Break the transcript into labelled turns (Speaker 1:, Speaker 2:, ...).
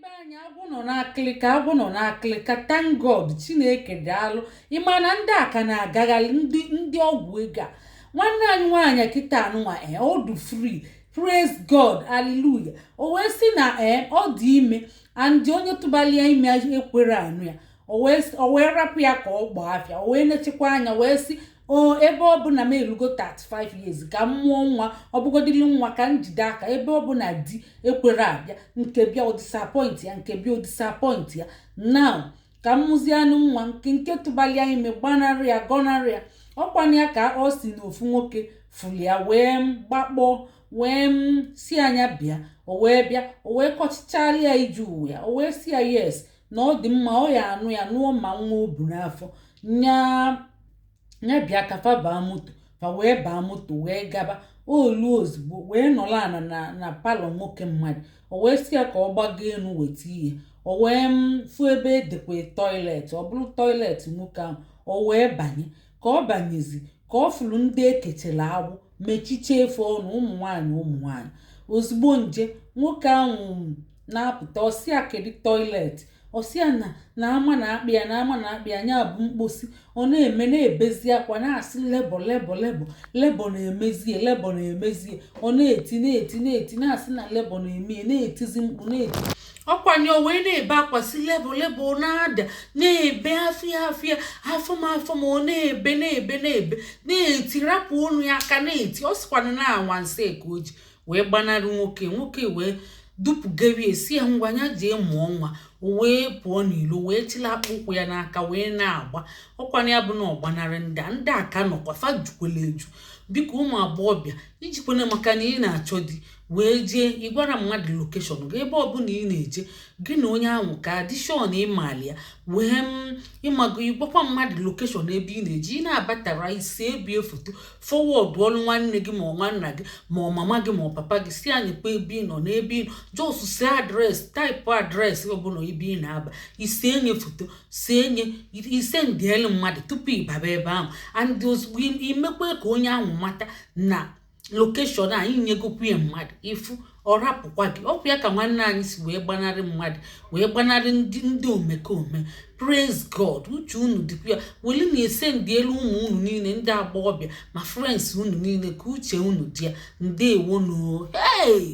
Speaker 1: be anyị agwụ nọ n'akịlịka thank God Chineke daalụ ịma na ndị a ka na-agagharị ndị ọgwụ ego a nwanne anyị nwaanyị kịta anụnwa ọ dị free praise God hallelujah o wee sị na ọ dị ime and onye tụbalia ime ekwere anụ ya o wee rapụ ya ka ọ gbaa afịa o wee nechekwa anya wee sị ebe ọ bụ na m erugo 35 years ka m mụọ nwa ọ bụgodili nwa ka m jide aka ebe ọ bụ na di ekwere abịa nke bịa o disappoint ya nke bịa o disappoint ya now ka m mụzie anụ nwa nke tụbalia ime gbanarị ya gọnarị ya ọkwanye ya ka ọ si n'ofu nwoke fụli ya wee gbakpọ wee si anya bịa o wee bịa o wee kọchichala ya ije uwe ya o wee si ya yes na ọ dị mma ọ ya anụ ya nụọ ma nwa o bu n'afọ nya bịa ka fa baa moto fa wee baa moto wee gaba olu ozugbo wee nọrọ ana na palọ nwoke mmadụ o wee si ya ka ọ gbago enu weta ihe o wee fụ ebe edekwe toilet ọ bụrụ toilet nwoke ahụ o wee banye ka ọ banyezi ka ọ fụrụ ndị ekechara agbụ mechiche efe ọnụ ụmụ nwaanyị ozugbo nje nwoke ahụ na-apụta ọsịa kedu toilet ọsịa na ama na-akpị ya anya bụ mkposi ọ na-eme na-ebezi akwa na-asị lebo na-emezie ọ na-eti na-asị na lebo na-eme na-etizi mkpu na-eti ọkwanye o wee na-ebe akwa si lebo na-ada na-ebe afịa afọ ma ọ na-ebe na-eti rapụ ọnụ ya aka na-eti ọ sịkwana na anwansi ka o ji wee gbanarị nwoke wee dupụgari esi ya ngwanya jee mụọ nwa o wee pụọ n'ilo wee chila akpụkwụ ya n'aka wee na-agba ọkwana ya bụ na ọgbanarị ndị aka nọkwa fa jukwele eju biko ụmụ agbọghọbịa ijikwana maka na ị na-achọ di wee jee ịgwara mmadụ lokeshọn gị ebe ọbụla ị na-eje gị na onye ahụ ka adishọn ịmali ya wee ịmago ịgbakwa mmadụ lokeshọn ebe ị na-eje ị na-abatara isi ebie foto fọwọdụ ọrụ nwanne gị ma ọ nwanna gị ma ọ mama gị ma ọ papa gị si anyị kpa ebe ị nọ n'ebe ị nọ jos si adresị taịpụ adresị ọbụla ebe ị na-aba isi enye foto si enye ise ndịelu mmadụ tupu ịbaba ebe ahụ and ozugbo imekwe ka onye ahụ mata na lokeshọn a inyegokwu ya mmadụ ifu ọ rapụkwa gị ọkwa ya ka nwanne anyị si wee gbanarị mmadụ wee gbanarị ndị omekome praise God uche unu dịkwa ya weli na-ese ndị elu ụmụ unu niile ndị agbọghọbịa ma frens unu niile ka uche unu dị ya ndeewo no hey